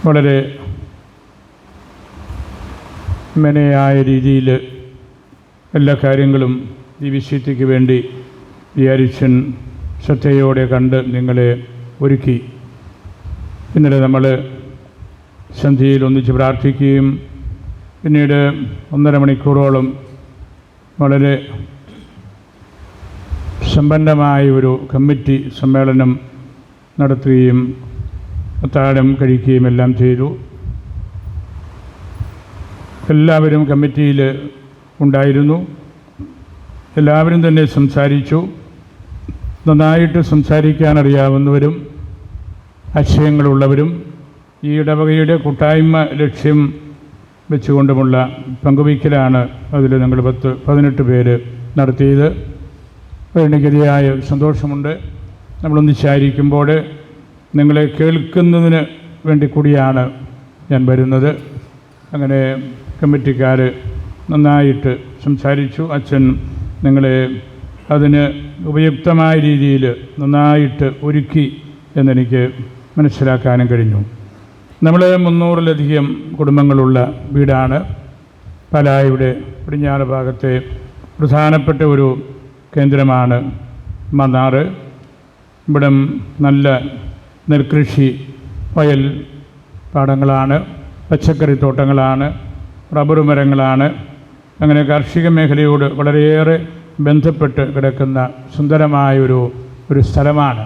വളരെ മെനയായ രീതിയിൽ എല്ലാ കാര്യങ്ങളും ഈ വിശുദ്ധിക്ക് വേണ്ടി വിചാരിച്ചൻ ശ്രദ്ധയോടെ കണ്ട് നിങ്ങളെ ഒരുക്കി. ഇന്നലെ നമ്മൾ സന്ധ്യയിൽ ഒന്നിച്ച് പ്രാർത്ഥിക്കുകയും പിന്നീട് 1.5 മണിക്കൂറോളം വളരെ സമ്പന്നമായ ഒരു കമ്മിറ്റി സമ്മേളനം നടത്തുകയും അത്താഴം കഴിക്കുകയും എല്ലാം ചെയ്തു. എല്ലാവരും കമ്മിറ്റിയിൽ ഉണ്ടായിരുന്നു. എല്ലാവരും തന്നെ സംസാരിച്ചു. നന്നായിട്ട് സംസാരിക്കാൻ അറിയാവുന്നവരും ആശയങ്ങളുള്ളവരും ഈ ഇടവകയുടെ കൂട്ടായ്മ ലക്ഷ്യം വെച്ചുകൊണ്ടുമുള്ള പങ്കുവയ്ക്കലാണ് അതിൽ ഞങ്ങൾ 18 പേര് നടത്തിയത്. എനിക്കതിയായ സന്തോഷമുണ്ട്. നമ്മളൊന്നിച്ചായിരിക്കുമ്പോൾ നിങ്ങളെ കേൾക്കുന്നതിന് വേണ്ടി കൂടിയാണ് ഞാൻ വരുന്നത്. അങ്ങനെ കമ്മിറ്റിക്കാർ നന്നായിട്ട് സംസാരിച്ചു. അച്ഛൻ നിങ്ങളെ അതിന് ഉപയുക്തമായ രീതിയിൽ നന്നായിട്ട് ഒരുക്കി എന്നെനിക്ക് മനസ്സിലാക്കാനും കഴിഞ്ഞു. നമ്മൾ 300-ലധികം കുടുംബങ്ങളുള്ള വീടാണ്. പാലായുടെ പടിഞ്ഞാറ് ഭാഗത്തെ പ്രധാനപ്പെട്ട ഒരു കേന്ദ്രമാണ് മന്നാർ. ഇവിടം നല്ല നെൽകൃഷി, വയൽ പാടങ്ങളാണ്, പച്ചക്കറിത്തോട്ടങ്ങളാണ്, റബ്ബർ മരങ്ങളാണ്. അങ്ങനെ കാർഷിക മേഖലയോട് വളരെയേറെ ബന്ധപ്പെട്ട് കിടക്കുന്ന സുന്ദരമായൊരു സ്ഥലമാണ്.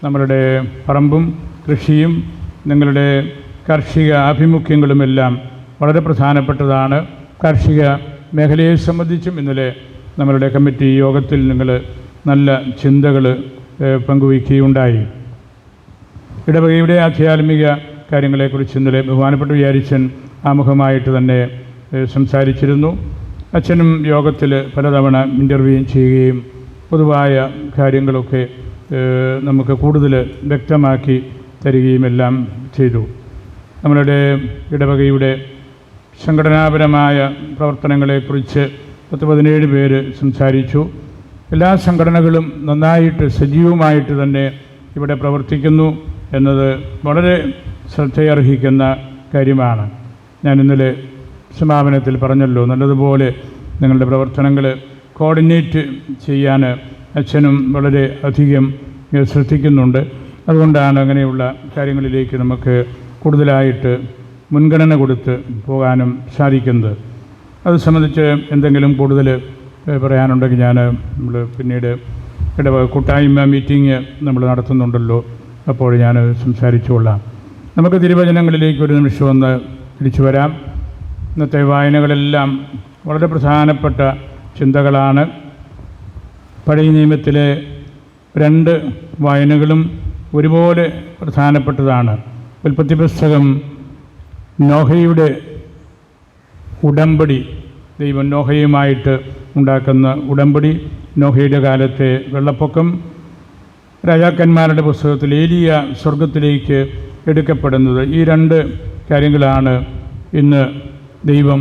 നമ്മളുടെ പറമ്പും കൃഷിയും നിങ്ങളുടെ കാർഷിക ആഭിമുഖ്യങ്ങളുമെല്ലാം വളരെ പ്രധാനപ്പെട്ടതാണ്. കാർഷിക മേഖലയെ സംബന്ധിച്ചും ഇന്നലെ നമ്മളുടെ കമ്മിറ്റി യോഗത്തിൽ നിങ്ങൾ നല്ല ചിന്തകൾ പങ്കുവയ്ക്കുകയുണ്ടായി. ഇടവകയുടെ ആധ്യാത്മിക കാര്യങ്ങളെക്കുറിച്ച് ഇന്നലെ ബഹുമാനപ്പെട്ട വിചാരിച്ചൻ ആമുഖമായിട്ട് തന്നെ സംസാരിച്ചിരുന്നു. അച്ഛനും യോഗത്തിൽ പലതവണ ഇൻ്റർവ്യൂ ചെയ്യുകയും പൊതുവായ കാര്യങ്ങളൊക്കെ നമുക്ക് കൂടുതൽ വ്യക്തമാക്കി തരികയും എല്ലാം ചെയ്തു. നമ്മളുടെ ഇടവകയുടെ സംഘടനാപരമായ പ്രവർത്തനങ്ങളെക്കുറിച്ച് 17 പേര് സംസാരിച്ചു. എല്ലാ സംഘടനകളും നന്നായിട്ട് സജീവമായിട്ട് തന്നെ ഇവിടെ പ്രവർത്തിക്കുന്നു എന്നത് വളരെ ശ്രദ്ധയർഹിക്കുന്ന കാര്യമാണ്. ഞാൻ ഇന്നലെ സമാപനത്തിൽ പറഞ്ഞല്ലോ, നല്ലതുപോലെ നിങ്ങളുടെ പ്രവർത്തനങ്ങൾ കോർഡിനേറ്റ് ചെയ്യാൻ അച്ഛനും വളരെ അധികം ശ്രദ്ധിക്കുന്നുണ്ട്. അതുകൊണ്ടാണ് അങ്ങനെയുള്ള കാര്യങ്ങളിലേക്ക് നമുക്ക് കൂടുതലായിട്ട് മുൻഗണന കൊടുത്ത് പോകാനും സാധിക്കുന്നത്. അത് സംബന്ധിച്ച് എന്തെങ്കിലും കൂടുതൽ പറയാനുണ്ടെങ്കിൽ നമ്മൾ പിന്നീട് കൂട്ടായ്മ മീറ്റിംഗ് നമ്മൾ നടത്തുന്നുണ്ടല്ലോ, അപ്പോൾ ഞാൻ സംസാരിച്ചുകൊള്ളാം. നമുക്ക് തിരുവചനങ്ങളിലേക്ക് ഒരു നിമിഷം ഒന്ന് തിരിച്ചു വരാം. ഇന്നത്തെ വായനകളെല്ലാം വളരെ പ്രധാനപ്പെട്ട ചിന്തകളാണ്. പഴയ നിയമത്തിലെ 2 വായനകളും ഒരുപോലെ പ്രധാനപ്പെട്ടതാണ്. ഉൽപ്പത്തി പുസ്തകം നോഹയുടെ ഉടമ്പടി, ദൈവം നോഹയുമായിട്ട് ഉണ്ടാക്കുന്ന ഉടമ്പടി, നോഹയുടെ കാലത്തെ വെള്ളപ്പൊക്കം, രാജാക്കന്മാരുടെ പുസ്തകത്തിൽ ഏലിയ സ്വർഗത്തിലേക്ക് എടുക്കപ്പെടുന്നത്. ഈ 2 കാര്യങ്ങളാണ് ഇന്ന് ദൈവം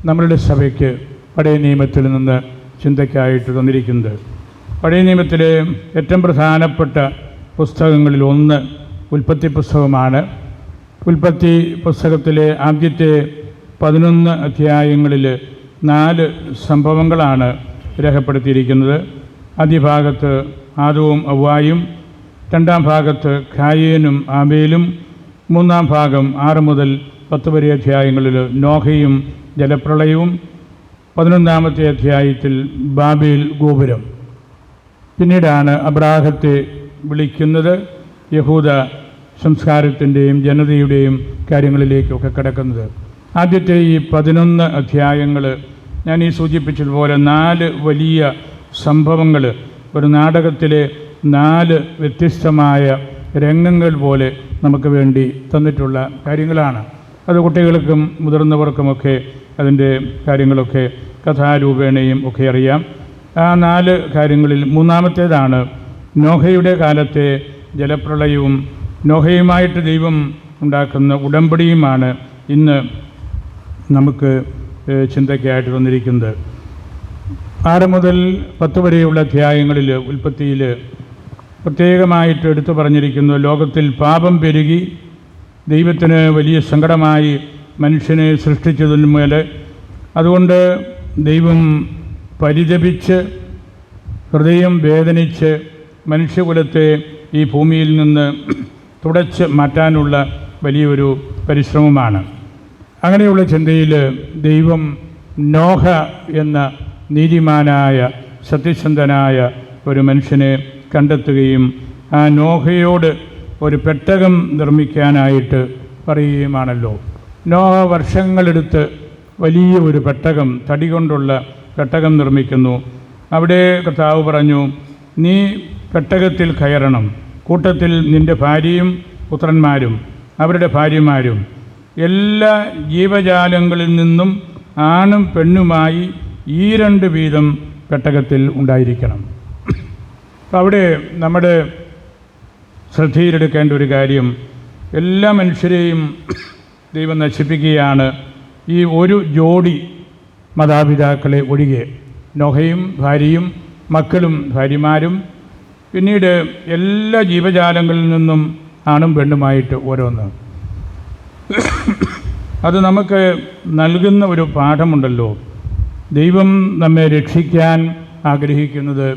നമ്മളുടെ സഭയ്ക്ക് പഴയ നിയമത്തിൽ നിന്ന് ചിന്തയ്ക്കായിട്ട് തന്നിരിക്കുന്നത്. പഴയ നിയമത്തിലെ ഏറ്റവും പ്രധാനപ്പെട്ട പുസ്തകങ്ങളിൽ ഒന്ന് ഉൽപ്പത്തി പുസ്തകമാണ്. ഉൽപ്പത്തി പുസ്തകത്തിലെ ആദ്യത്തെ 11 അധ്യായങ്ങളിൽ 4 സംഭവങ്ങളാണ് രേഖപ്പെടുത്തിയിരിക്കുന്നത്. ആദ്യ ഭാഗത്ത് ആദവും അവ്വായും, 2ാം ഭാഗത്ത് ഖായേനും ആബേലും, 3ാം ഭാഗം 6 മുതൽ 10 വരെ അധ്യായങ്ങളിൽ നോഹയും ജലപ്രളയവും, 11ാമത്തെ അധ്യായത്തിൽ ബാബേൽ ഗോപുരം. പിന്നീടാണ് അബ്രാഹത്തെ വിളിക്കുന്നത്. യഹൂദ സംസ്കാരത്തിൻ്റെയും ജനതയുടെയും കാര്യങ്ങളിലേക്കൊക്കെ കിടക്കുന്നത്. ആദ്യത്തെ ഈ 11 അധ്യായങ്ങൾ ഞാൻ ഈ സൂചിപ്പിച്ചതുപോലെ 4 വലിയ സംഭവങ്ങൾ, ഒരു നാടകത്തിലെ 4 വ്യത്യസ്തമായ രംഗങ്ങൾ പോലെ നമുക്ക് വേണ്ടി തന്നിട്ടുള്ള കാര്യങ്ങളാണ്. അത് കുട്ടികൾക്കും മുതിർന്നവർക്കുമൊക്കെ അതിൻ്റെ കാര്യങ്ങളൊക്കെ കഥാരൂപേണയും ഒക്കെ അറിയാം. ആ 4 കാര്യങ്ങളിൽ 3ാമത്തേതാണ് നോഹയുടെ കാലത്തെ ജലപ്രളയവും നോഹയുമായിട്ട് ദൈവം ഉണ്ടാക്കുന്ന ഉടമ്പടിയുമാണ് ഇന്ന് നമുക്ക് ചിന്തയ്ക്കായിട്ട് തന്നിരിക്കുന്നത്. 6 മുതൽ 10 വരെയുള്ള അധ്യായങ്ങളിൽ ഉൽപ്പത്തിയിൽ പ്രത്യേകമായിട്ട് എടുത്തു പറഞ്ഞിരിക്കുന്നു, ലോകത്തിൽ പാപം പെരുകി ദൈവത്തിന് വലിയ സങ്കടമായി മനുഷ്യനെ സൃഷ്ടിച്ചതിന്മേൽ. അതുകൊണ്ട് ദൈവം പരിതപിച്ച് ഹൃദയം വേദനിച്ച് മനുഷ്യകുലത്തെ ഈ ഭൂമിയിൽ നിന്ന് തുടച്ച് മാറ്റാനുള്ള വലിയൊരു പരിശ്രമമാണ്. അങ്ങനെയുള്ള ചിന്തയിൽ ദൈവം നോഹ എന്ന നീതിമാനായ സത്യസന്ധനായ ഒരു മനുഷ്യനെ കണ്ടെത്തുകയും ആ നോഹയോട് ഒരു പെട്ടകം നിർമ്മിക്കാനായിട്ട് പറയുകയുമാണല്ലോ. നോഹ വർഷങ്ങളെടുത്ത് വലിയ ഒരു പെട്ടകം, തടി കൊണ്ടുള്ള പെട്ടകം നിർമ്മിക്കുന്നു. അവിടെ കർത്താവ് പറഞ്ഞു, നീ പെട്ടകത്തിൽ കയറണം, കൂട്ടത്തിൽ നിൻ്റെ ഭാര്യയും പുത്രന്മാരും അവരുടെ ഭാര്യമാരും എല്ലാ ജീവജാലങ്ങളിൽ നിന്നും ആണും പെണ്ണുമായി 2 വീതം പെട്ടകത്തിൽ ഉണ്ടായിരിക്കണം. അപ്പോൾ അവിടെ നമ്മുടെ ശ്രദ്ധയിലെടുക്കേണ്ട ഒരു കാര്യം, എല്ലാ മനുഷ്യരെയും ദൈവം നശിപ്പിക്കുകയാണ്. ഈ ഒരു ജോഡി മാതാപിതാക്കളെ ഒഴികെ, നോഹയും ഭാര്യയും മക്കളും ഭാര്യമാരും, പിന്നീട് എല്ലാ ജീവജാലങ്ങളിൽ നിന്നും ആണും പെണ്ണുമായിട്ട് ഓരോന്ന്. അത് നമുക്ക് നൽകുന്ന ഒരു പാഠമുണ്ടല്ലോ. ദൈവം നമ്മെ രക്ഷിക്കാൻ ആഗ്രഹിക്കുന്നത്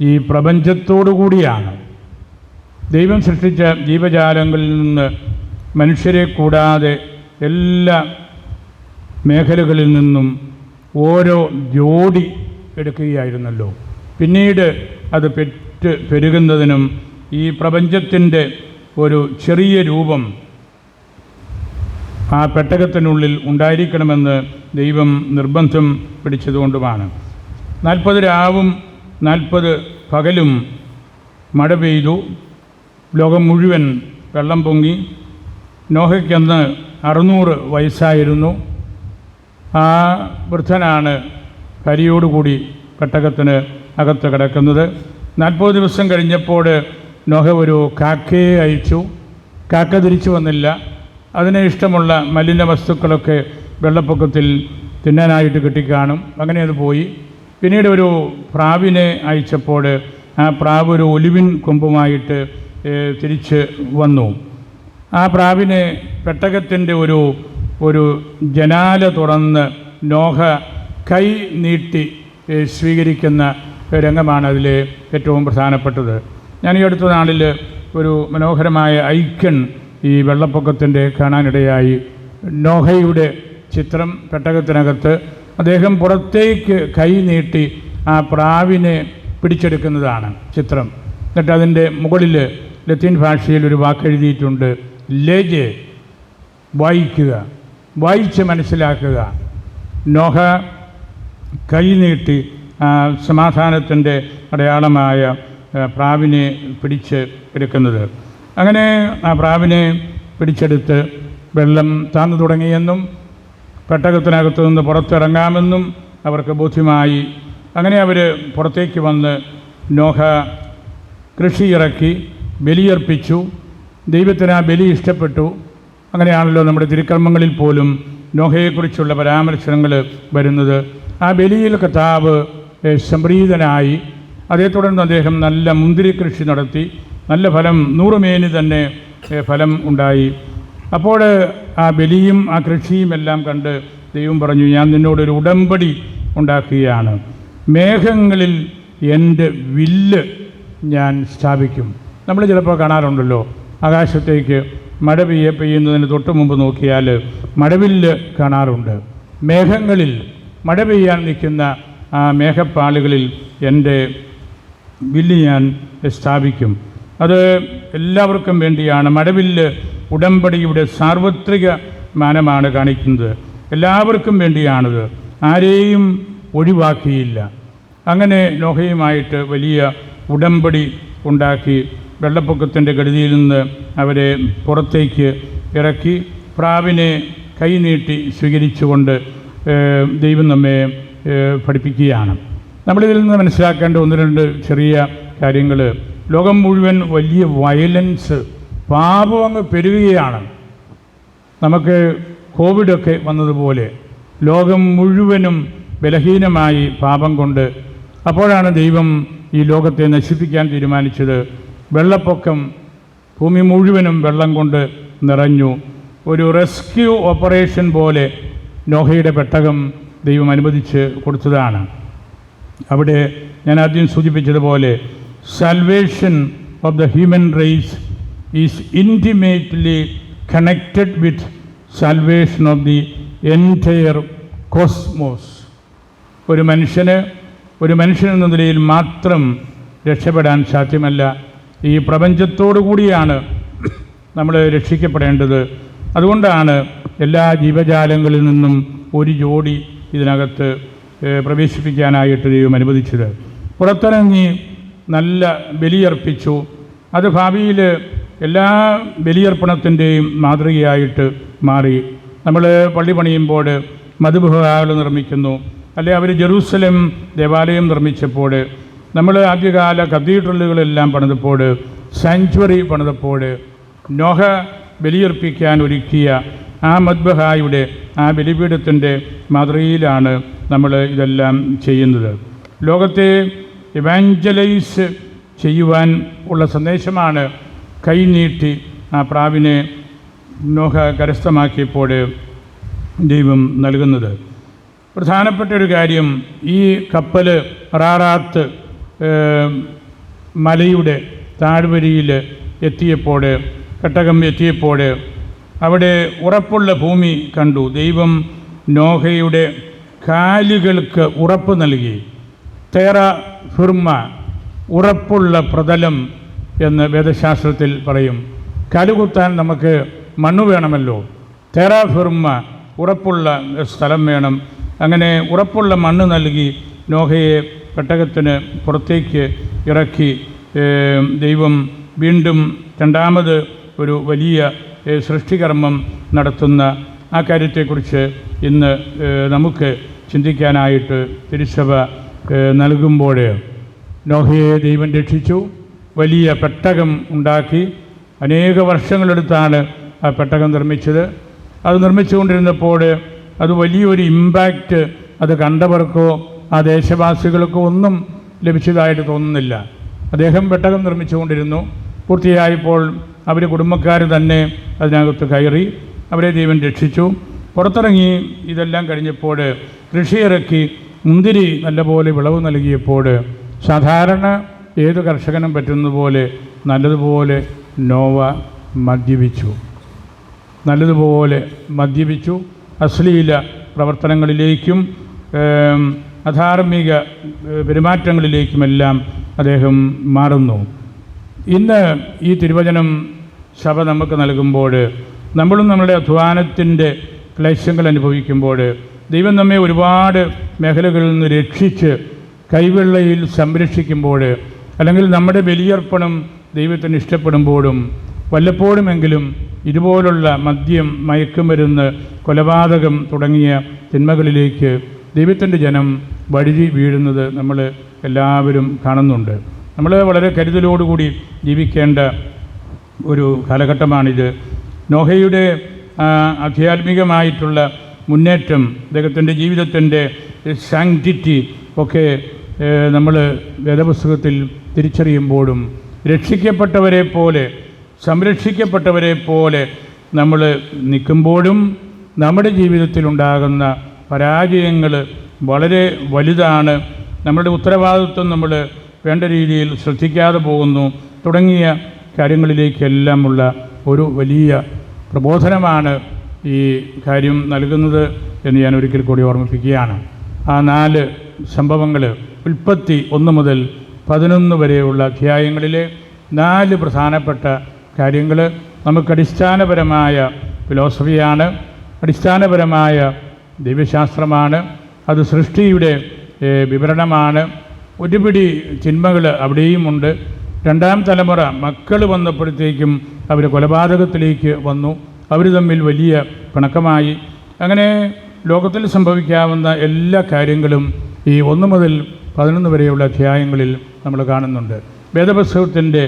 ഈ പ്രപഞ്ചത്തോടു കൂടിയാണ്. ദൈവം സൃഷ്ടിച്ച ജീവജാലങ്ങളിൽ നിന്ന് മനുഷ്യരെ കൂടാതെ എല്ലാ മേഖലകളിൽ നിന്നും ഓരോ ജോഡി എടുക്കുകയായിരുന്നല്ലോ. പിന്നീട് അത് പെരുകുന്നതിനും ഈ പ്രപഞ്ചത്തിൻ്റെ ഒരു ചെറിയ രൂപം ആ പെട്ടകത്തിനുള്ളിൽ ഉണ്ടായിരിക്കണമെന്ന് ദൈവം നിർബന്ധം പിടിച്ചതുകൊണ്ടുമാണ്. 40 രാവും 40 പകലും മഴ പെയ്തു. ലോകം മുഴുവൻ വെള്ളം പൊങ്ങി. നോഹയ്ക്കന്ന് 600 വയസ്സായിരുന്നു. ആ വൃദ്ധനാണ് ഭാര്യയോടുകൂടി പെട്ടകത്തിന് അകത്ത് കിടക്കുന്നത്. 40 ദിവസം കഴിഞ്ഞപ്പോൾ നോഹ ഒരു കാക്കയെ അയച്ചു. കാക്ക തിരിച്ചു വന്നില്ല. അതിന് ഇഷ്ടമുള്ള മലിന വസ്തുക്കളൊക്കെ വെള്ളപ്പൊക്കത്തിൽ തിന്നാനായിട്ട് കിട്ടിക്കാണും. അങ്ങനെ അത് പോയി. പിന്നീട് ഒരു പ്രാവിനെ അയച്ചപ്പോൾ ആ പ്രാവ് ഒരു ഒലിവിൻ കൊമ്പുമായിട്ട് തിരിച്ച് വന്നു. ആ പ്രാവിനെ പെട്ടകത്തിൻ്റെ ഒരു ജനാല തുറന്ന് നോഹ കൈ നീട്ടി സ്വീകരിക്കുന്ന രംഗമാണ് അതിലെ ഏറ്റവും പ്രധാനപ്പെട്ടത്. ഞാൻ ഈ അടുത്ത നാളിൽ ഒരു മനോഹരമായ ഐക്കൺ ഈ വെള്ളപ്പൊക്കത്തിൻ്റെ കാണാനിടയായി. നോഹയുടെ ചിത്രം പെട്ടകത്തിനകത്ത്, അദ്ദേഹം പുറത്തേക്ക് കൈ നീട്ടി ആ പ്രാവിനെ പിടിച്ചെടുക്കുന്നതാണ് ചിത്രം. എന്നിട്ട് അതിൻ്റെ മുകളിൽ ലത്തീൻ ഭാഷയിൽ ഒരു വാക്കെഴുതിയിട്ടുണ്ട്, ലേജെ, വായിക്കുക, വായിച്ച് മനസ്സിലാക്കുക. നോഹ കൈ നീട്ടി സമാധാനത്തിൻ്റെ അടയാളമായ പ്രാവിനെ പിടിച്ച് എടുക്കുന്നത്. അങ്ങനെ ആ പ്രാവിനെ പിടിച്ചെടുത്ത് വെള്ളം താന്നു തുടങ്ങിയെന്നും പെട്ടകത്തിനകത്തു നിന്ന് പുറത്തിറങ്ങാമെന്നും അവർക്ക് ബോധ്യമായി. അങ്ങനെ അവർ പുറത്തേക്ക് വന്ന് നോഹ കൃഷി ഇറക്കി ബലിയർപ്പിച്ചു. ദൈവത്തിന് ആ ബലി ഇഷ്ടപ്പെട്ടു. അങ്ങനെയാണല്ലോ നമ്മുടെ തിരുക്കർമ്മങ്ങളിൽ പോലും നോഹയെക്കുറിച്ചുള്ള പരാമർശങ്ങൾ വരുന്നത്. ആ ബലിയിൽ കർത്താവ് സംപ്രീതനായി. അതേ തുടർന്ന് അദ്ദേഹം നല്ല മുന്തിരി കൃഷി നടത്തി. നല്ല ഫലം, 100 മേനി തന്നെ ഫലം ഉണ്ടായി. അപ്പോൾ ആ ബലിയും ആ കൃഷിയും എല്ലാം കണ്ട് ദൈവം പറഞ്ഞു, ഞാൻ നിന്നോടൊരു ഉടമ്പടി ഉണ്ടാക്കുകയാണ്. മേഘങ്ങളിൽ എൻ്റെ വില്ല് ഞാൻ സ്ഥാപിക്കും. നമ്മൾ ചിലപ്പോൾ കാണാറുണ്ടല്ലോ, ആകാശത്തേക്ക് മഴ പെയ്യുന്നതിന് തൊട്ട് മുമ്പ് നോക്കിയാൽ മഴവില്ല് കാണാറുണ്ട്. മേഘങ്ങളിൽ മഴ പെയ്യാൻ നിൽക്കുന്ന ആ മേഘപ്പാളുകളിൽ എൻ്റെ വില്ല് ഞാൻ സ്ഥാപിക്കും. അത് എല്ലാവർക്കും വേണ്ടിയാണ്. മഴവില്ല് ഉടമ്പടിയുടെ സാർവത്രിക മാനമാണ് കാണിക്കുന്നത്. എല്ലാവർക്കും വേണ്ടിയാണത്. ആരെയും ഒഴിവാക്കിയില്ല. അങ്ങനെ നോഹയുമായിട്ട് വലിയ ഉടമ്പടി ഉണ്ടാക്കി വെള്ളപ്പൊക്കത്തിൻ്റെ ഗതിയിൽ നിന്ന് അവരെ പുറത്തേക്ക് ഇറക്കി. പ്രാവിനെ കൈനീട്ടി സ്വീകരിച്ചുകൊണ്ട് ദൈവം നമ്മെ പഠിപ്പിക്കുകയാണ്. നമ്മളിതിൽ നിന്ന് മനസ്സിലാക്കേണ്ട 1-2 ചെറിയ കാര്യങ്ങൾ. ലോകം മുഴുവൻ വലിയ വയലൻസ്, പാപം അങ്ങ് പെരുകുകയാണ്. നമുക്ക് കോവിഡൊക്കെ വന്നതുപോലെ ലോകം മുഴുവനും ബലഹീനമായി പാപം കൊണ്ട്. അപ്പോഴാണ് ദൈവം ഈ ലോകത്തെ നശിപ്പിക്കാൻ തീരുമാനിച്ചത്. വെള്ളപ്പൊക്കം, ഭൂമി മുഴുവനും വെള്ളം കൊണ്ട് നിറഞ്ഞു. ഒരു റെസ്ക്യൂ ഓപ്പറേഷൻ പോലെ നോഹയുടെ പെട്ടകം ദൈവം അനുവദിച്ച് കൊടുത്തതാണ്. അവിടെ ഞാൻ ആദ്യം സൂചിപ്പിച്ചതുപോലെ salvation of the human race is intimately connected with salvation of the entire cosmos. ഒരു മനുഷ്യനെന്ന നിലയിൽ മാത്രം രക്ഷപ്പെടാൻ സാധ്യമല്ല. ഈ പ്രപഞ്ചത്തോടു കൂടിയാണ് നമ്മൾ രക്ഷിക്കപ്പെടേണ്ടത്. അതുകൊണ്ടാണ് എല്ലാ ജീവജാലങ്ങളിൽ നിന്നും ഒരു ജോഡി ഇതിനകത്ത് പ്രവേശിപ്പിക്കാനായിട്ട് ദൈവം അനുവദിച്ചത്. പുറത്തിറങ്ങി നല്ല ബലിയർപ്പിച്ചു. അത് ഭാവിയിൽ എല്ലാ ബലിയർപ്പണത്തിൻ്റെയും മാതൃകയായിട്ട് മാറി. നമ്മൾ പള്ളി പണിയുമ്പോൾ മധുബഹകൾ നിർമ്മിക്കുന്നു, അല്ലെ അവർ ജെറൂസലേം ദേവാലയം നിർമ്മിച്ചപ്പോൾ, നമ്മൾ ആദ്യകാല കത്തീഡ്രലുകളെല്ലാം പണിതപ്പോൾ, സാങ്ച്വറി പണിതപ്പോൾ, നോഹ ബലിയർപ്പിക്കാൻ ഒരുക്കിയ ആ മദ്ബഹായുടെ ആ ബലിപീഠത്തിൻ്റെ മാതൃകയിലാണ് നമ്മൾ ഇതെല്ലാം ചെയ്യുന്നത്. ലോകത്തെ ഇവാഞ്ചലൈസ് ചെയ്യുവാൻ ഉള്ള സന്ദേശമാണ് കൈനീട്ടി ആ പ്രാവിനെ നോഹ കരസ്ഥമാക്കിയപ്പോൾ ദൈവം നൽകുന്നത്. പ്രധാനപ്പെട്ട ഒരു കാര്യം, ഈ കപ്പൽ അറാറാത്ത് മലയുടെ താഴ്വരയിൽ എത്തിയപ്പോൾ, പെട്ടകം എത്തിയപ്പോൾ അവിടെ ഉറപ്പുള്ള ഭൂമി കണ്ടു. ദൈവം നോഹയുടെ കാലുകൾക്ക് ഉറപ്പ് നൽകി. തേറ ഫിർമ, ഉറപ്പുള്ള പ്രതലം എന്ന് വേദശാസ്ത്രത്തിൽ പറയും. കാലുകുത്താൻ നമുക്ക് മണ്ണ് വേണമല്ലോ. തേറ ഫിർമ, ഉറപ്പുള്ള സ്ഥലം വേണം. അങ്ങനെ ഉറപ്പുള്ള മണ്ണ് നൽകി നോഹയെ പെട്ടകത്തിന് പുറത്തേക്ക് ഇറക്കി. ദൈവം വീണ്ടും രണ്ടാമത് ഒരു വലിയ സൃഷ്ടികർമ്മം നടത്തുന്ന ആ കാര്യത്തെക്കുറിച്ച് ഇന്ന് നമുക്ക് ചിന്തിക്കാനായിട്ട് തിരുസഭ നൽകുമ്പോൾ, നോഹയെ ദൈവം രക്ഷിച്ചു. വലിയ പെട്ടകം ഉണ്ടാക്കി. അനേക വർഷങ്ങളെടുത്താണ് ആ പെട്ടകം നിർമ്മിച്ചത്. അത് നിർമ്മിച്ചുകൊണ്ടിരുന്നപ്പോൾ അത് വലിയൊരു ഇമ്പാക്റ്റ് അത് കണ്ടവർക്കോ ആ ദേശവാസികൾക്കോ ഒന്നും ലഭിച്ചതായിട്ട് തോന്നുന്നില്ല. അദ്ദേഹം പെട്ടകം നിർമ്മിച്ചുകൊണ്ടിരുന്നു. പൂർത്തിയായപ്പോൾ അവർ കുടുംബക്കാർ തന്നെ അതിനകത്ത് കയറി. അവരെ ദൈവം രക്ഷിച്ചു. പുറത്തിറങ്ങി ഇതെല്ലാം കഴിഞ്ഞപ്പോൾ കൃഷിയിറക്കി മുന്തിരി നല്ലപോലെ വിളവ് നൽകിയപ്പോൾ സാധാരണ ഏത് കർഷകനും പറ്റുന്നതുപോലെ നല്ലതുപോലെ നോവ മദ്യപിച്ചു. അശ്ലീല പ്രവർത്തനങ്ങളിലേക്കും അധാർമിക പെരുമാറ്റങ്ങളിലേക്കുമെല്ലാം അദ്ദേഹം മാറുന്നു. ഇന്ന് ഈ തിരുവചനം സഭ നമുക്ക് നൽകുമ്പോൾ, നമ്മളും നമ്മളുടെ അധ്വാനത്തിൻ്റെ ക്ലേശങ്ങൾ അനുഭവിക്കുമ്പോൾ, ദൈവം നമ്മെ ഒരുപാട് മേഖലകളിൽ നിന്ന് രക്ഷിച്ച് കൈവെള്ളയിൽ സംരക്ഷിക്കുമ്പോൾ, അല്ലെങ്കിൽ നമ്മുടെ ബലിയർപ്പണം ദൈവത്തിന് ഇഷ്ടപ്പെടുമ്പോഴും വല്ലപ്പോഴുമെങ്കിലും ഇതുപോലുള്ള മദ്യം, മയക്കുമരുന്ന്, കൊലപാതകം തുടങ്ങിയ തിന്മകളിലേക്ക് ദൈവത്തിൻ്റെ ജനം വഴുതി വീഴുന്നത് നമ്മൾ എല്ലാവരും കാണുന്നുണ്ട്. നമ്മൾ വളരെ കരുതലോടുകൂടി ജീവിക്കേണ്ട ഒരു കാലഘട്ടമാണിത്. നോഹയുടെ ആധ്യാത്മികമായിട്ടുള്ള മുന്നേറ്റം, അദ്ദേഹത്തിൻ്റെ ജീവിതത്തിൻ്റെ സാങ്ക്ടിറ്റി ഒക്കെ നമ്മൾ വേദപുസ്തകത്തിൽ തിരിച്ചറിയുമ്പോഴും രക്ഷിക്കപ്പെട്ടവരെ പോലെ, സംരക്ഷിക്കപ്പെട്ടവരെ പോലെ നമ്മൾ നിൽക്കുമ്പോഴും നമ്മുടെ ജീവിതത്തിലുണ്ടാകുന്ന പരാജയങ്ങൾ വളരെ വലുതാണ്. നമ്മുടെ ഉത്തരവാദിത്വം നമ്മൾ വേണ്ട രീതിയിൽ ശ്രദ്ധിക്കാതെ പോകുന്നു തുടങ്ങിയ കാര്യങ്ങളിലേക്കെല്ലാമുള്ള ഒരു വലിയ പ്രബോധനമാണ് ഈ കാര്യം നൽകുന്നത് എന്ന് ഞാൻ ഒരിക്കൽ കൂടി ഓർമ്മിപ്പിക്കുകയാണ്. ആ 4 സംഭവങ്ങൾ, ഉൽപ്പത്തി 1 മുതൽ 11 വരെയുള്ള അധ്യായങ്ങളിലെ 4 പ്രധാനപ്പെട്ട കാര്യങ്ങൾ നമുക്ക് അടിസ്ഥാനപരമായ ഫിലോസഫിയാണ്, അടിസ്ഥാനപരമായ ദൈവശാസ്ത്രമാണ്. അത് സൃഷ്ടിയുടെ വിവരണമാണ്. ഒരുപിടി ചിന്മകൾ അവിടെയുമുണ്ട്. 2ാം തലമുറ മക്കൾ വന്നപ്പോഴത്തേക്കും അവർ കൊലപാതകത്തിലേക്ക് വന്നു. അവർ തമ്മിൽ വലിയ പിണക്കമായി. അങ്ങനെ ലോകത്തിൽ സംഭവിക്കാവുന്ന എല്ലാ കാര്യങ്ങളും ഈ 1 മുതൽ 11 വരെയുള്ള അധ്യായങ്ങളിൽ നമ്മൾ കാണുന്നുണ്ട്. വേദപുസ്തകത്തിൻ്റെ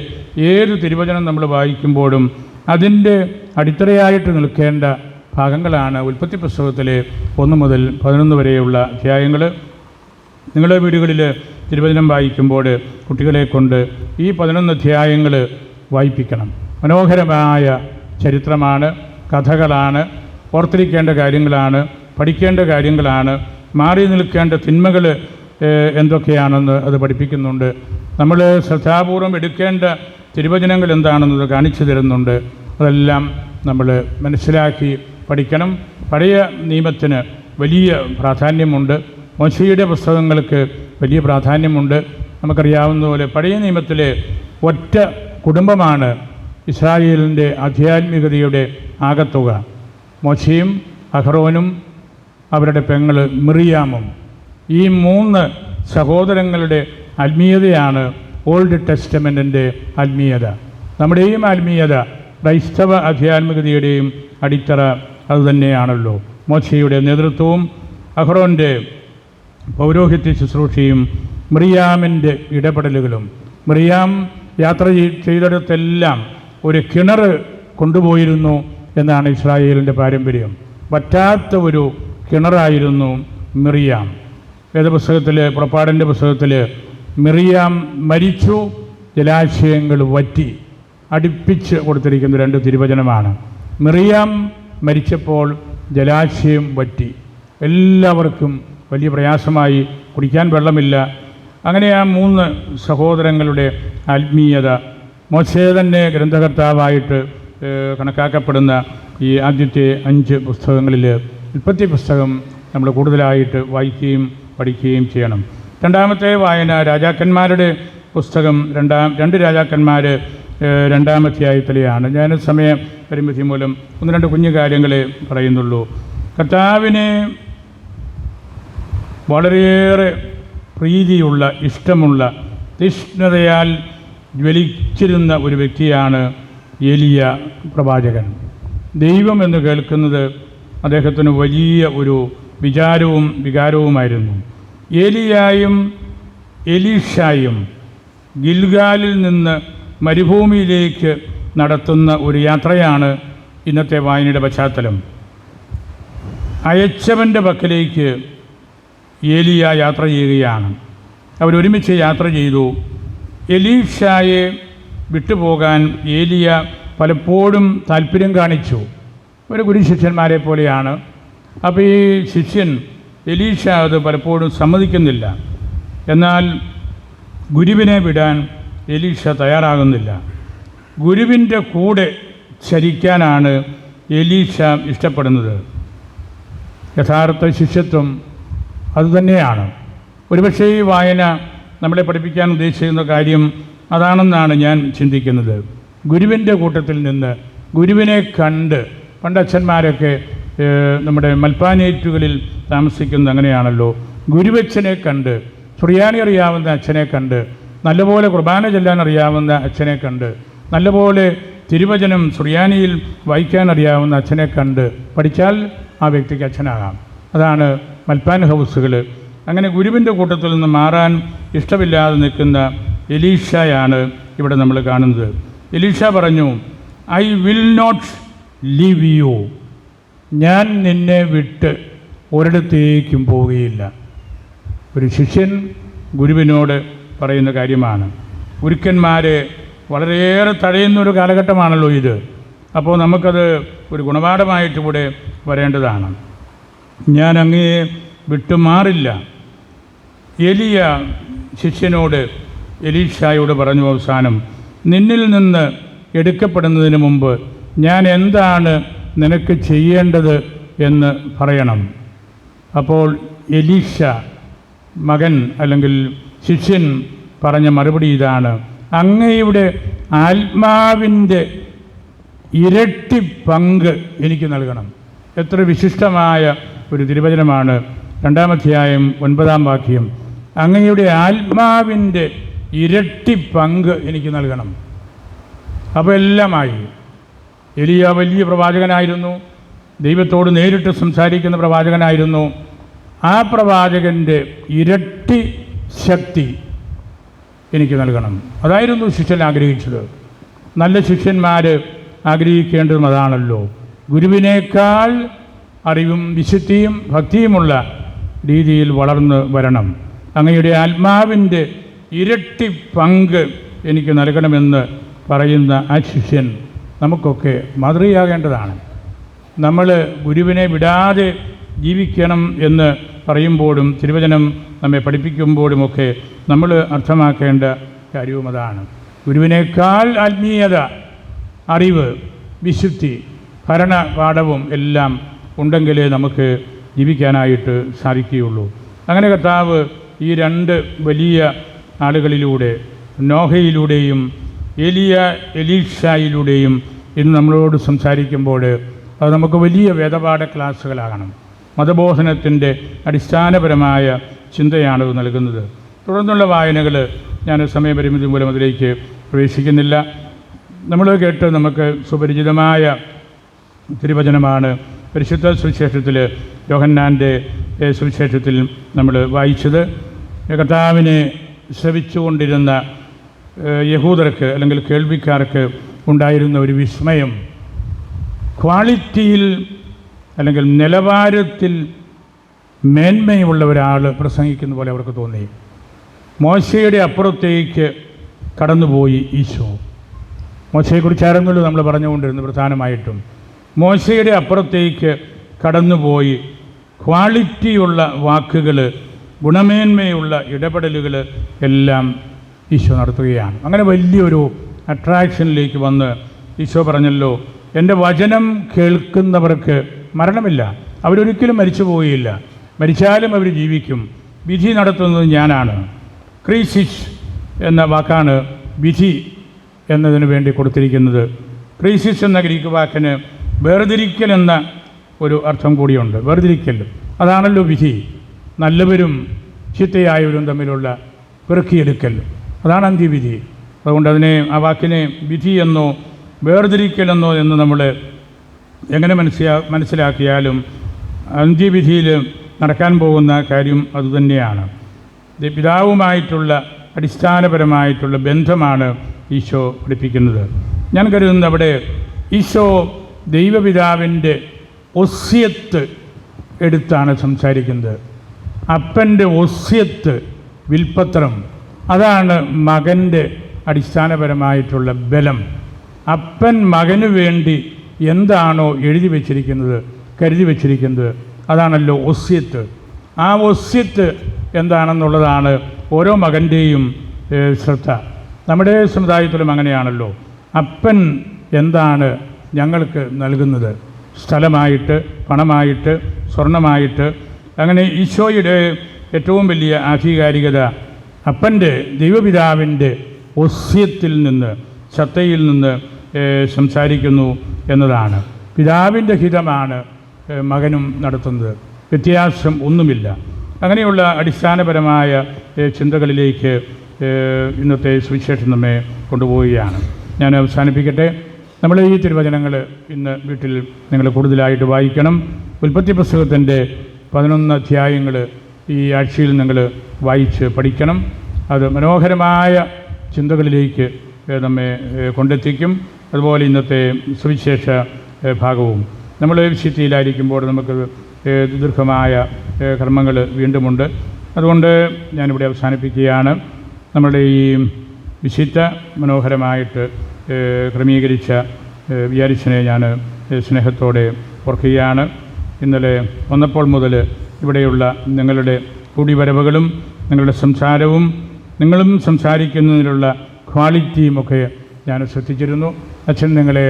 ഏത് തിരുവചനം നമ്മൾ വായിക്കുമ്പോഴും അതിൻ്റെ അടിത്തറയായിട്ട് നിൽക്കേണ്ട ഭാഗങ്ങളാണ് ഉൽപ്പത്തി പുസ്തകത്തിലെ 1 മുതൽ 11 വരെയുള്ള അധ്യായങ്ങൾ. നിങ്ങളുടെ വീടുകളിൽ തിരുവചനം വായിക്കുമ്പോൾ കുട്ടികളെ കൊണ്ട് ഈ 11 അധ്യായങ്ങൾ വായിപ്പിക്കണം. മനോഹരമായ ചരിത്രമാണ്, കഥകളാണ്, ഓർത്തിരിക്കേണ്ട കാര്യങ്ങളാണ്, പഠിക്കേണ്ട കാര്യങ്ങളാണ്. മാറി നിൽക്കേണ്ട തിന്മകൾ എന്തൊക്കെയാണെന്ന് അത് പഠിപ്പിക്കുന്നുണ്ട്. നമ്മൾ ശ്രദ്ധാപൂർവം എടുക്കേണ്ട തിരുവചനങ്ങൾ എന്താണെന്നത് കാണിച്ചു തരുന്നുണ്ട്. അതെല്ലാം നമ്മൾ മനസ്സിലാക്കി പഠിക്കണം. പഴയ നിയമത്തിന് വലിയ പ്രാധാന്യമുണ്ട്, മോശയുടെ പുസ്തകങ്ങൾക്ക് വലിയ പ്രാധാന്യമുണ്ട്. നമുക്കറിയാവുന്നതുപോലെ പഴയ നിയമത്തിലെ ഒറ്റ കുടുംബമാണ് ഇസ്രായേലിൻ്റെ ആധ്യാത്മികതയുടെ ആകത്തുക. മോശയും അഹ്റോനും അവരുടെ പെങ്ങൾ മിറിയാമും. ഈ 3 സഹോദരങ്ങളുടെ ആത്മീയതയാണ് ഓൾഡ് ടെസ്റ്റമെൻറ്റിൻ്റെ ആത്മീയത. നമ്മുടെയും ആത്മീയത, ക്രൈസ്തവ ആധ്യാത്മികതയുടെയും അടിത്തറ അതുതന്നെയാണല്ലോ. മോശയുടെ നേതൃത്വവും അഹ്റോൻ്റെ പൗരോഹിത്യ ശുശ്രൂഷയും മിറിയാമിൻ്റെ ഇടപെടലുകളും. മിറിയാം യാത്ര ചെയ്തിടത്തെല്ലാം ഒരു കിണർ കൊണ്ടുപോയിരുന്നു എന്നാണ് ഇസ്രായേലിൻ്റെ പാരമ്പര്യം. വറ്റാത്ത ഒരു കിണറായിരുന്നു മിറിയാം. വേദപുസ്തകത്തിൽ, പുറപ്പാടിൻ്റെ പുസ്തകത്തിൽ മിറിയാം മരിച്ചു, ജലാശയങ്ങൾ വറ്റി, അടുപ്പിച്ച് കൊടുത്തിരിക്കുന്ന 2 തിരുവചനമാണ്. മിറിയാം മരിച്ചപ്പോൾ ജലാശയം വറ്റി, എല്ലാവർക്കും വലിയ പ്രയാസമായി, കുടിക്കാൻ വെള്ളമില്ല. അങ്ങനെ ആ 3 സഹോദരങ്ങളുടെ ആത്മീയത, മോശെ തന്നെ ഗ്രന്ഥകർത്താവായിട്ട് കണക്കാക്കപ്പെടുന്ന ഈ ആദ്യത്തെ 5 പുസ്തകങ്ങളിൽ ഉൽപ്പത്തി പുസ്തകം നമ്മൾ കൂടുതലായിട്ട് വായിക്കുകയും പഠിക്കുകയും ചെയ്യണം. രണ്ടാമത്തെ വായന രാജാക്കന്മാരുടെ പുസ്തകം, 2 രാജാക്കന്മാർ 2-ാം അധ്യായത്തിലെയാണ്. ഞാൻ സമയ പരിമിതി മൂലം 1-2 കുഞ്ഞു കാര്യങ്ങളെ പറയുന്നുള്ളൂ. കർത്താവിനെ വളരെയേറെ പ്രീതിയുള്ള, ഇഷ്ടമുള്ള, തീഷ്ണതയാൽ ജ്വലിച്ചിരുന്ന ഒരു വ്യക്തിയാണ് ഏലിയ പ്രവാചകൻ. ദൈവം എന്ന് കേൾക്കുന്നത് അദ്ദേഹത്തിന് വലിയ ഒരു വികാരവുമായിരുന്നു. ഏലിയായും എലീഷായും ഗിൽഗാലിൽ നിന്ന് മരുഭൂമിയിലേക്ക് നടത്തുന്ന ഒരു യാത്രയാണ് ഇന്നത്തെ വായനയുടെ പശ്ചാത്തലം. അയച്ചവൻ്റെ പക്കലേക്ക് ഏലിയ യാത്ര ചെയ്യുകയാണ്. അവരൊരുമിച്ച് യാത്ര ചെയ്തു. എലീഷായെ വിട്ടുപോകാൻ ഏലിയ പലപ്പോഴും താല്പര്യം കാണിച്ചു. ഒരു ഗുരുശിഷ്യന്മാരെ പോലെയാണ്. അപ്പോൾ ഈ ശിഷ്യൻ എലീഷ അത് പലപ്പോഴും സമ്മതിക്കുന്നില്ല. എന്നാൽ ഗുരുവിനെ വിടാൻ എലീഷ തയ്യാറാകുന്നില്ല. ഗുരുവിൻ്റെ കൂടെ ചരിക്കാനാണ് എലീഷ ഇഷ്ടപ്പെടുന്നത്. യഥാർത്ഥ ശിഷ്യത്വം അതുതന്നെയാണ്. ഒരുപക്ഷേ ഈ വായന നമ്മളെ പഠിപ്പിക്കാൻ ഉദ്ദേശിക്കുന്ന കാര്യം അതാണെന്നാണ് ഞാൻ ചിന്തിക്കുന്നത്. ഗുരുവിൻ്റെ കൂട്ടത്തിൽ നിന്ന് ഗുരുവിനെ കണ്ട്, പണ്ട് അച്ഛന്മാരൊക്കെ നമ്മുടെ മൽപ്പാനേറ്റുകളിൽ താമസിക്കുന്നത് അങ്ങനെയാണല്ലോ. ഗുരുവച്ഛനെ കണ്ട്, സുറിയാനി അറിയാവുന്ന അച്ഛനെ കണ്ട്, നല്ലപോലെ കുർബാന ചൊല്ലാൻ അറിയാവുന്ന അച്ഛനെ കണ്ട്, നല്ലപോലെ തിരുവചനം സുറിയാനിയിൽ വായിക്കാൻ അറിയാവുന്ന അച്ഛനെ കണ്ട് പഠിച്ചാൽ ആ വ്യക്തിക്ക് അച്ഛനാകാം. അതാണ് മൽപ്പാൻ ഹൗസുകൾ. അങ്ങനെ ഗുരുവിൻ്റെ കൂട്ടത്തിൽ നിന്ന് മാറാൻ ഇഷ്ടമില്ലാതെ നിൽക്കുന്ന എലീഷയാണ് ഇവിടെ നമ്മൾ കാണുന്നത്. എലീഷ പറഞ്ഞു, I will not leave you, ഞാൻ നിന്നെ വിട്ട് ഒരിടത്തേക്കും പോവുകയില്ല. ഒരു ശിഷ്യൻ ഗുരുവിനോട് പറയുന്ന കാര്യമാണ്. ഗുരുക്കന്മാരെ വളരെയേറെ തഴയുന്നൊരു കാലഘട്ടമാണല്ലോ ഇത്. അപ്പോൾ നമുക്കത് ഒരു ഗുണപാഠമായിട്ട് ഇവിടെ വരേണ്ടതാണ്. ഞാൻ അങ്ങയെ വിട്ടുമാറില്ല. ഏലിയ ശിഷ്യനോട്, എലീഷായോട് പറഞ്ഞു അവസാനം, നിന്നിൽ നിന്ന് എടുക്കപ്പെടുന്നതിന് മുമ്പ് ഞാൻ എന്താണ് നിനക്ക് ചെയ്യേണ്ടത് എന്ന് പറയണം. അപ്പോൾ എലീഷ മകൻ അല്ലെങ്കിൽ ശിഷ്യൻ പറഞ്ഞ മറുപടി ഇതാണ്, അങ്ങയുടെ ആത്മാവിൻ്റെ ഇരട്ടി പങ്ക് എനിക്ക് നൽകണം. എത്ര വിശിഷ്ടമായ ഒരു തിരുവചനമാണ്. 2-ാം അധ്യായം 9-ാം വാക്യം, അങ്ങയുടെ ആത്മാവിൻ്റെ ഇരട്ടി പങ്ക് എനിക്ക് നൽകണം. അപ്പോൾ എല്ലാമായി. എലിയ വലിയ പ്രവാചകനായിരുന്നു, ദൈവത്തോട് നേരിട്ട് സംസാരിക്കുന്ന പ്രവാചകനായിരുന്നു. ആ പ്രവാചകൻ്റെ ഇരട്ടി ശക്തി എനിക്ക് നൽകണം. അതായിരുന്നു ശിഷ്യൻ ആഗ്രഹിച്ചത്. നല്ല ശിഷ്യന്മാർ ആഗ്രഹിക്കേണ്ടതും അതാണല്ലോ. ഗുരുവിനേക്കാൾ അറിവും വിശുദ്ധിയും ഭക്തിയുമുള്ള രീതിയിൽ വളർന്നു വരണം. അങ്ങയുടെ ആത്മാവിൻ്റെ ഇരട്ടി പങ്ക് എനിക്ക് നൽകണമെന്ന് പറയുന്ന ആ ശിഷ്യൻ നമുക്കൊക്കെ മാതൃകയാകേണ്ടതാണ്. നമ്മൾ ഗുരുവിനെ വിടാതെ ജീവിക്കണം എന്ന് പറയുമ്പോഴും തിരുവചനം നമ്മെ പഠിപ്പിക്കുമ്പോഴുമൊക്കെ നമ്മൾ അർത്ഥമാക്കേണ്ട കാര്യവും അതാണ്. ഗുരുവിനേക്കാൾ ആത്മീയത, അറിവ്, വിശുദ്ധി, ഭരണപാഠവും എല്ലാം ഉണ്ടെങ്കിലേ നമുക്ക് ജീവിക്കാനായിട്ട് സാധിക്കുകയുള്ളൂ. അങ്ങനെ കർത്താവ് ഈ രണ്ട് വലിയ ആളുകളിലൂടെ, നോഹയിലൂടെയും എലീഷായിലൂടെയും ഇന്ന് നമ്മളോട് സംസാരിക്കുമ്പോൾ അത് നമുക്ക് വലിയ വേദപാഠ ക്ലാസ്സുകളാകണം. മതബോധനത്തിൻ്റെ അടിസ്ഥാനപരമായ ചിന്തയാണത് നൽകുന്നത്. തുടർന്നുള്ള വായനകൾ ഞാൻ സമയപരിമിതി മൂലം അതിലേക്ക് പ്രവേശിക്കുന്നില്ല. നമ്മൾ കേട്ട് നമുക്ക് സുപരിചിതമായ തിരുവചനമാണ് പരിശുദ്ധ സുവിശേഷത്തിൽ, യോഹന്നാൻ്റെ സുവിശേഷത്തിൽ നമ്മൾ വായിച്ചത്. കർത്താവിനെ ശ്രവിച്ചുകൊണ്ടിരുന്ന യഹൂദർക്ക് അല്ലെങ്കിൽ കേൾവിക്കാർക്ക് ഉണ്ടായിരുന്ന ഒരു വിസ്മയം, ക്വാളിറ്റിയിൽ അല്ലെങ്കിൽ നിലവാരത്തിൽ മേന്മയുള്ള ഒരാൾ പ്രസംഗിക്കുന്ന പോലെ അവർക്ക് തോന്നി. മോശയുടെ അപ്പുറത്തേക്ക് കടന്നുപോയി ഈശോ. മോശയെക്കുറിച്ചായിരുന്നല്ലോ നമ്മൾ പറഞ്ഞുകൊണ്ടിരുന്നത് പ്രധാനമായിട്ടും. മോശയുടെ അപ്പുറത്തേക്ക് കടന്നുപോയി ക്വാളിറ്റിയുള്ള വാക്കുകൾ, ഗുണമേന്മയുള്ള ഇടപെടലുകൾ എല്ലാം ഈശോ നടത്തുകയാണ്. അങ്ങനെ വലിയൊരു അട്രാക്ഷനിലേക്ക് വന്ന് ഈശോ പറഞ്ഞല്ലോ, എൻ്റെ വചനം കേൾക്കുന്നവർക്ക് മരണമില്ല, അവരൊരിക്കലും മരിച്ചു പോവുകയില്ല, മരിച്ചാലും അവർ ജീവിക്കും, വിധി നടത്തുന്നത് ഞാനാണ്. ക്രീസിസ് എന്ന വാക്കാണ് വിധി എന്നതിന് വേണ്ടി കൊടുത്തിരിക്കുന്നത്. ക്രീസിസ് എന്ന ഗ്രീക്ക് വാക്കിന് വേർതിരിക്കൽ എന്ന ഒരു അർത്ഥം കൂടിയുണ്ട്. വേർതിരിക്കൽ, അതാണല്ലോ വിധി. നല്ലവരും ചീത്തയായവരും തമ്മിലുള്ള പെറുക്കിയെടുക്കൽ, അതാണ് അന്ത്യവിധി. അതുകൊണ്ട് ആ വാക്കിനെ വിധി എന്നോ വേർതിരിക്കലെന്നോ എന്ന് നമ്മൾ എങ്ങനെ മനസ്സിലാക്കിയാലും അന്ത്യവിധിയിൽ നടക്കാൻ പോകുന്ന കാര്യം അതുതന്നെയാണ്. പിതാവുമായിട്ടുള്ള അടിസ്ഥാനപരമായിട്ടുള്ള ബന്ധമാണ് ഈശോ പഠിപ്പിക്കുന്നത്. ഞാൻ കരുതുന്നത് അവിടെ ഈശോ ദൈവപിതാവിൻ്റെ ഒസ്യത്ത് എടുത്താണ് സംസാരിക്കുന്നത്. അപ്പൻ്റെ ഒസ്യത്ത്, വിൽപ്പത്രം, അതാണ് മകൻ്റെ അടിസ്ഥാനപരമായിട്ടുള്ള ബലം. അപ്പൻ മകന് വേണ്ടി എന്താണോ എഴുതി വച്ചിരിക്കുന്നത്, കരുതി വച്ചിരിക്കുന്നത്, അതാണല്ലോ ഒസ്യത്ത്. ആ ഒസ്യത്ത് എന്താണെന്നുള്ളതാണ് ഓരോ മകൻ്റെയും ശ്രദ്ധ. നമ്മുടെ സമുദായത്തിലും അങ്ങനെയാണല്ലോ. അപ്പൻ എന്താണ് ഞങ്ങൾക്ക് നൽകുന്നത്, സ്ഥലമായിട്ട്, പണമായിട്ട്, സ്വർണമായിട്ട്. അങ്ങനെ ഈശോയുടെ ഏറ്റവും വലിയ ആധികാരികത അപ്പൻ്റെ, ദൈവപിതാവിൻ്റെ ഒസ്യത്തിൽ നിന്ന്, സത്തയിൽ നിന്ന് സംസാരിക്കുന്നു എന്നതാണ്. പിതാവിൻ്റെ ഹിതമാണ് മകനും നടത്തുന്നത്, വ്യത്യാസം ഒന്നുമില്ല. അങ്ങനെയുള്ള അടിസ്ഥാനപരമായ ചിന്തകളിലേക്ക് ഇന്നത്തെ സുവിശേഷം നമ്മെ കൊണ്ടുപോവുകയാണ്. ഞാൻ അവസാനിപ്പിക്കട്ടെ. നമ്മൾ ഈ തിരുവചനങ്ങൾ ഇന്ന് വീട്ടിൽ നിങ്ങൾ കൂടുതലായിട്ട് വായിക്കണം. ഉൽപ്പത്തി പുസ്തകത്തിൻ്റെ 11 അധ്യായങ്ങൾ ഈ ആഴ്ചയിൽ നിങ്ങൾ വായിച്ച് പഠിക്കണം. അത് മനോഹരമായ ചിന്തകളിലേക്ക് നമ്മെ കൊണ്ടെത്തിക്കും. അതുപോലെ ഇന്നത്തെ സുവിശേഷ ഭാഗവും നമ്മൾ വിശുദ്ധിയിലായിരിക്കുമ്പോൾ നമുക്ക് ദീർഘമായ കർമ്മങ്ങൾ വീണ്ടുമുണ്ട്. അതുകൊണ്ട് ഞാനിവിടെ അവസാനിപ്പിക്കുകയാണ്. നമ്മുടെ ഈ വിശുദ്ധ മനോഹരമായിട്ട് ക്രമീകരിച്ച വിചാരിച്ചനെ ഞാൻ സ്നേഹത്തോടെ ഓർക്കുകയാണ്. ഇന്നലെ വന്നപ്പോൾ മുതൽ ഇവിടെയുള്ള നിങ്ങളുടെ കൂടിവരവുകളും നിങ്ങളുടെ സംസാരവും നിങ്ങളും സംസാരിക്കുന്നതിനുള്ള ക്വാളിറ്റിയുമൊക്കെ ഞാൻ ശ്രദ്ധിച്ചിരുന്നു. അച്ഛൻ നിങ്ങളെ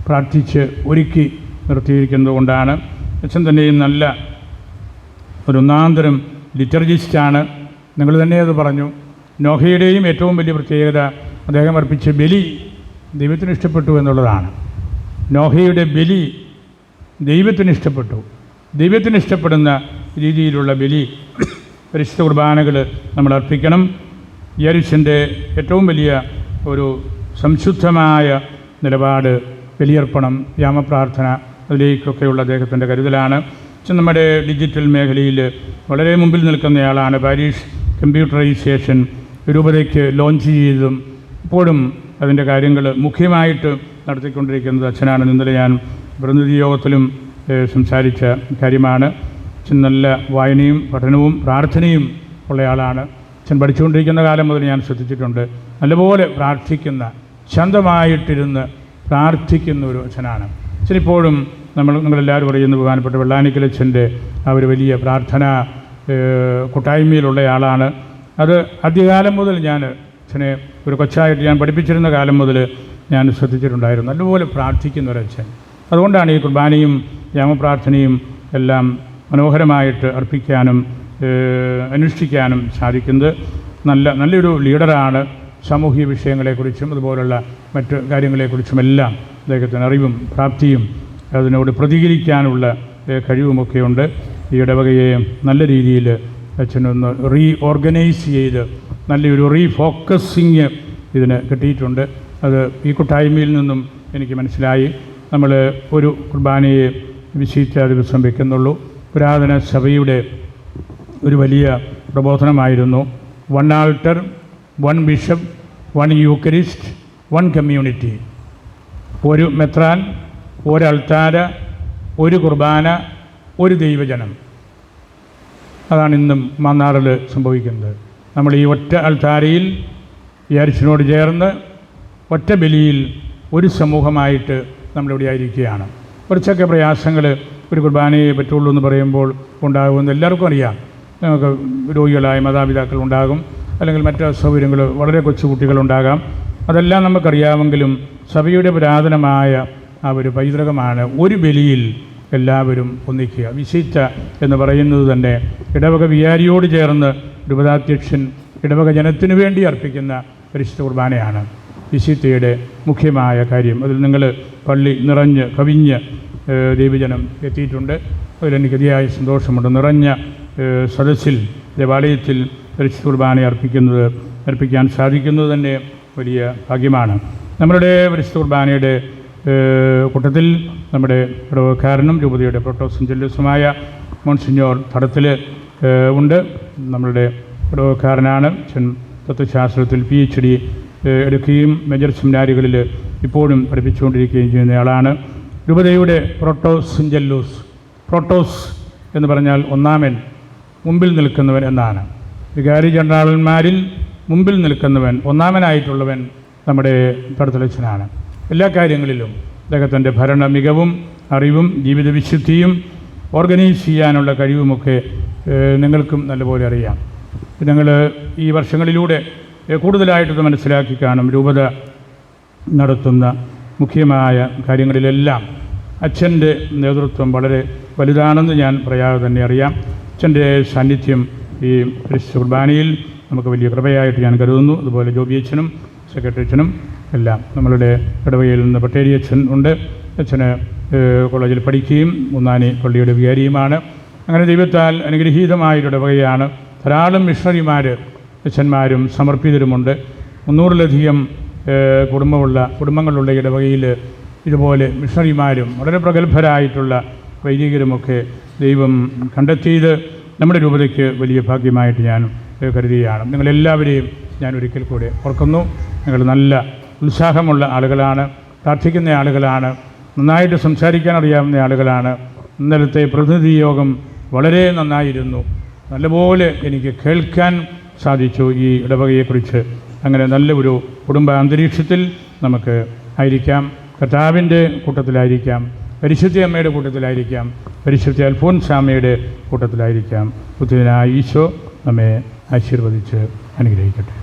പ്രാർത്ഥിച്ച് ഒരുക്കി നിർത്തിയിരിക്കുന്നത് കൊണ്ടാണ്. അച്ഛൻ തന്നെയും നല്ല ഒരു ഒന്നാന്തരം ലിറ്റർജിസ്റ്റാണ്. നിങ്ങൾ തന്നെ അത് പറഞ്ഞു. നോഹയുടെയും ഏറ്റവും വലിയ പ്രത്യേകത അദ്ദേഹം അർപ്പിച്ച ബലി ദൈവത്തിന് ഇഷ്ടപ്പെട്ടു എന്നുള്ളതാണ്. നോഹയുടെ ബലി ദൈവത്തിന് ഇഷ്ടപ്പെട്ടു. ദൈവത്തിന് ഇഷ്ടപ്പെടുന്ന രീതിയിലുള്ള ബലി, പരിശുദ്ധ കുർബാനകൾ നമ്മൾ അർപ്പിക്കണം. യേശുവിൻ്റെ ഏറ്റവും വലിയ ഒരു സംശുദ്ധമായ നിലപാട് ബലിയർപ്പണം, യാമപ്രാർത്ഥന, അതിലേക്കൊക്കെയുള്ള അദ്ദേഹത്തിൻ്റെ കരുതലാണ്. നമ്മുടെ ഡിജിറ്റൽ മേഖലയിൽ വളരെ മുമ്പിൽ നിൽക്കുന്നയാളാണ്. പാരീഷ് കമ്പ്യൂട്ടറൈസേഷൻ രൂപതയ്ക്ക് ലോഞ്ച് ചെയ്തതും ഇപ്പോഴും അതിൻ്റെ കാര്യങ്ങൾ മുഖ്യമായിട്ട് നടത്തിക്കൊണ്ടിരിക്കുന്നത് അച്ഛനാണ്. ഇന്നലെ ഞാൻ പ്രതിനിധി യോഗത്തിലും സംസാരിച്ച കാര്യമാണ്. അച്ഛൻ നല്ല വായനയും പഠനവും പ്രാർത്ഥനയും ഉള്ളയാളാണ്. അച്ഛൻ പഠിച്ചുകൊണ്ടിരിക്കുന്ന കാലം മുതൽ ഞാൻ ശ്രദ്ധിച്ചിട്ടുണ്ട്. നല്ലപോലെ പ്രാർത്ഥിക്കുന്ന, ശാന്തമായിട്ടിരുന്ന് പ്രാർത്ഥിക്കുന്ന ഒരു അച്ഛനാണ്. അച്ഛനിപ്പോഴും നിങ്ങളെല്ലാവരും അറിയുന്ന ബഹുമാനപ്പെട്ട വെള്ളാനിക്കലച്ഛൻ്റെ ആ ഒരു വലിയ പ്രാർത്ഥന കൂട്ടായ്മയിലുള്ളയാളാണ്. അത് ആദ്യകാലം മുതൽ ഞാൻ അച്ഛനെ ഒരു കൊച്ചായിട്ട് ഞാൻ പഠിപ്പിച്ചിരുന്ന കാലം മുതൽ ഞാൻ ശ്രദ്ധിച്ചിട്ടുണ്ടായിരുന്നു. നല്ലപോലെ പ്രാർത്ഥിക്കുന്ന ഒരച്ഛൻ. അതുകൊണ്ടാണ് ഈ കുർബാനയും യാമപ്രാർത്ഥനയും എല്ലാം മനോഹരമായിട്ട് അർപ്പിക്കാനും അനുഷ്ഠിക്കാനും സാധിക്കുന്നത്. നല്ലൊരു ലീഡറാണ്. സാമൂഹിക വിഷയങ്ങളെക്കുറിച്ചും അതുപോലുള്ള മറ്റ് കാര്യങ്ങളെക്കുറിച്ചുമെല്ലാം അദ്ദേഹത്തിന് അറിവും പ്രാപ്തിയും അതിനോട് പ്രതികരിക്കാനുള്ള കഴിവുമൊക്കെയുണ്ട്. ഈ ഇടവകയെ നല്ല രീതിയിൽ അച്ഛനൊന്ന് ഓർഗനൈസ് ചെയ്ത് നല്ലൊരു റീഫോക്കസിങ് ഇതിന് കിട്ടിയിട്ടുണ്ട്. അത് ഈ കൂട്ടായ്മയിൽ നിന്നും എനിക്ക് മനസ്സിലായി. നമ്മൾ ഒരു കുർബാനയെ വിശിഷ്ട ദിവസം വയ്ക്കുന്നുള്ളൂ. പുരാതന സഭയുടെ ഒരു വലിയ പ്രബോധനമായിരുന്നു 1 ആൾട്ടർ, 1 ബിഷപ്പ്, 1 യൂക്കറിസ്റ്റ്, 1 കമ്മ്യൂണിറ്റി. ഒരു മെത്രാൻ, 1 അൾത്താര, 1 കുർബാന, 1 ദൈവജനം. അതാണ് ഇന്നും മാന്നാറിൽ സംഭവിക്കുന്നത്. നമ്മൾ ഈ ഒറ്റ അൾത്താരയിൽ ഈ അരിശിനോട് ചേർന്ന് ഒറ്റ ബലിയിൽ ഒരു സമൂഹമായിട്ട് നമ്മളിവിടെ ആയിരിക്കുകയാണ്. കുറച്ചൊക്കെ പ്രയാസങ്ങൾ ഒരു കുർബാനയെ പറ്റുള്ളൂ എന്ന് പറയുമ്പോൾ ഉണ്ടാകുമെന്ന് എല്ലാവർക്കും അറിയാം. നമുക്ക് രോഗികളായ മാതാപിതാക്കൾ ഉണ്ടാകും, അല്ലെങ്കിൽ മറ്റ് അസൗകര്യങ്ങൾ, വളരെ കൊച്ചുകുട്ടികളുണ്ടാകാം. അതെല്ലാം നമുക്കറിയാമെങ്കിലും സഭയുടെ പുരാതനമായ ആ ഒരു പൈതൃകമാണ് ഒരു ബലിയിൽ എല്ലാവരും ഒന്നിക്കുക. വിശിഷ്ട എന്ന് പറയുന്നത് തന്നെ ഇടവക വികാരിയോട് ചേർന്ന് രൂപതാധ്യക്ഷൻ ഇടവക ജനത്തിനു വേണ്ടി അർപ്പിക്കുന്ന പരിശുദ്ധ കുർബാനയാണ് വിശിഷ്ടയുടെ മുഖ്യമായ കാര്യം. അതിൽ നിങ്ങൾ പള്ളി നിറഞ്ഞ് കവിഞ്ഞ് ദൈവജനം എത്തിയിട്ടുണ്ട്. അതിലെനിക്ക് അതിയായ സന്തോഷമുണ്ട്. നിറഞ്ഞ സദസ്സിൽ ദേവാലയത്തിൽ പരിശുദ്ധ കുർബാന അർപ്പിക്കാൻ സാധിക്കുന്നത് തന്നെ വലിയ ഭാഗ്യമാണ്. നമ്മളുടെ പരിശുദ്ധ കുർബാനയുടെ കൂട്ടത്തിൽ നമ്മുടെ ഇടവക്കാരനും രൂപതയുടെ പ്രോട്ടോസെഞ്ചല്യൂസുമായ മോൺസിഞ്ഞോർ തടത്തിൽ ഉണ്ട്. നമ്മളുടെ ഇടവക്കാരനാണ്. തത്വശാസ്ത്രത്തിൽ PhD എടുക്കുകയും മേജർ സെമിനാരികളിൽ ഇപ്പോഴും പഠിപ്പിച്ചുകൊണ്ടിരിക്കുകയും ചെയ്യുന്നയാളാണ്. രൂപതയുടെ പ്രോട്ടോസെഞ്ചല്ലൂസ്, പ്രോട്ടോസ് എന്ന് പറഞ്ഞാൽ ഒന്നാമൻ, മുമ്പിൽ നിൽക്കുന്നവൻ എന്നാണ്. വികാരി ജനറാളന്മാരിൽ മുമ്പിൽ നിൽക്കുന്നവൻ, ഒന്നാമനായിട്ടുള്ളവൻ നമ്മുടെ തടത്തലച്ഛനാണ്. എല്ലാ കാര്യങ്ങളിലും അദ്ദേഹത്തിൻ്റെ ഭരണ മികവും അറിവും ജീവിത വിശുദ്ധിയും ഓർഗനൈസ് ചെയ്യാനുള്ള കഴിവുമൊക്കെ നിങ്ങൾക്കും നല്ലപോലെ അറിയാം. ഞങ്ങൾ ഈ വർഷങ്ങളിലൂടെ കൂടുതലായിട്ടത് മനസ്സിലാക്കി കാണും. രൂപത നടത്തുന്ന മുഖ്യമായ കാര്യങ്ങളിലെല്ലാം അച്ഛൻ്റെ നേതൃത്വം വളരെ വലുതാണെന്ന് ഞാൻ പറയാതെ തന്നെ അറിയാം. അച്ഛൻ്റെ സാന്നിധ്യം ഈ പരിശുദ്ധ കുർബാനയിൽ നമുക്ക് വലിയ കൃപയായിട്ട് ഞാൻ കരുതുന്നു. അതുപോലെ ജോബി അച്ഛനും സെക്രട്ടറി അച്ഛനും എല്ലാം. നമ്മളുടെ ഇടവകയിൽ നിന്ന് പട്ടേരി അച്ഛൻ ഉണ്ട്. അച്ഛന് കോളേജിൽ പഠിക്കുകയും മുന്നാനി പള്ളിയുടെ വികാരിയുമാണ്. അങ്ങനെ ദൈവത്താൽ അനുഗ്രഹീതമായൊരു ഇടവകയാണ്. ധാരാളം മിഷണറിമാർ അച്ഛന്മാരും സമർപ്പിതരുമുണ്ട്. 300-ലധികം കുടുംബങ്ങളുള്ള ഇടവകയിൽ ഇതുപോലെ മിഷണറിമാരും വളരെ പ്രഗത്ഭരായിട്ടുള്ള വൈദികരുമൊക്കെ ദൈവം കണ്ടെത്തിയത് നമ്മുടെ രൂപതയ്ക്ക് വലിയ ഭാഗ്യമായിട്ട് ഞാൻ കരുതുകയാണ്. നിങ്ങളെല്ലാവരെയും ഞാൻ ഒരിക്കൽ കൂടെ ഓർക്കുന്നു. നിങ്ങൾ നല്ല ഉത്സാഹമുള്ള ആളുകളാണ്, പ്രാർത്ഥിക്കുന്ന ആളുകളാണ്, നന്നായിട്ട് സംസാരിക്കാൻ അറിയാവുന്ന ആളുകളാണ്. ഇന്നലത്തെ പ്രതിനിധി യോഗം വളരെ നന്നായിരുന്നു. നല്ലപോലെ എനിക്ക് കേൾക്കാൻ സാധിച്ചു ഈ ഇടവകയെക്കുറിച്ച്. അങ്ങനെ നല്ല ഒരു കുടുംബ അന്തരീക്ഷത്തിൽ നമുക്ക് ആയിരിക്കാം. കർത്താവിൻ്റെ കൂട്ടത്തിലായിരിക്കാം, പരിശുദ്ധ അമ്മയുടെ കൂട്ടത്തിലായിരിക്കാം, പരിശുദ്ധ അൽഫോൻസാമ്മയുടെ കൂട്ടത്തിലായിരിക്കാം. ബുദ്ധിനായ ഈശോ നമ്മെ ആശീർവദിച്ച് അനുഗ്രഹിക്കട്ടെ.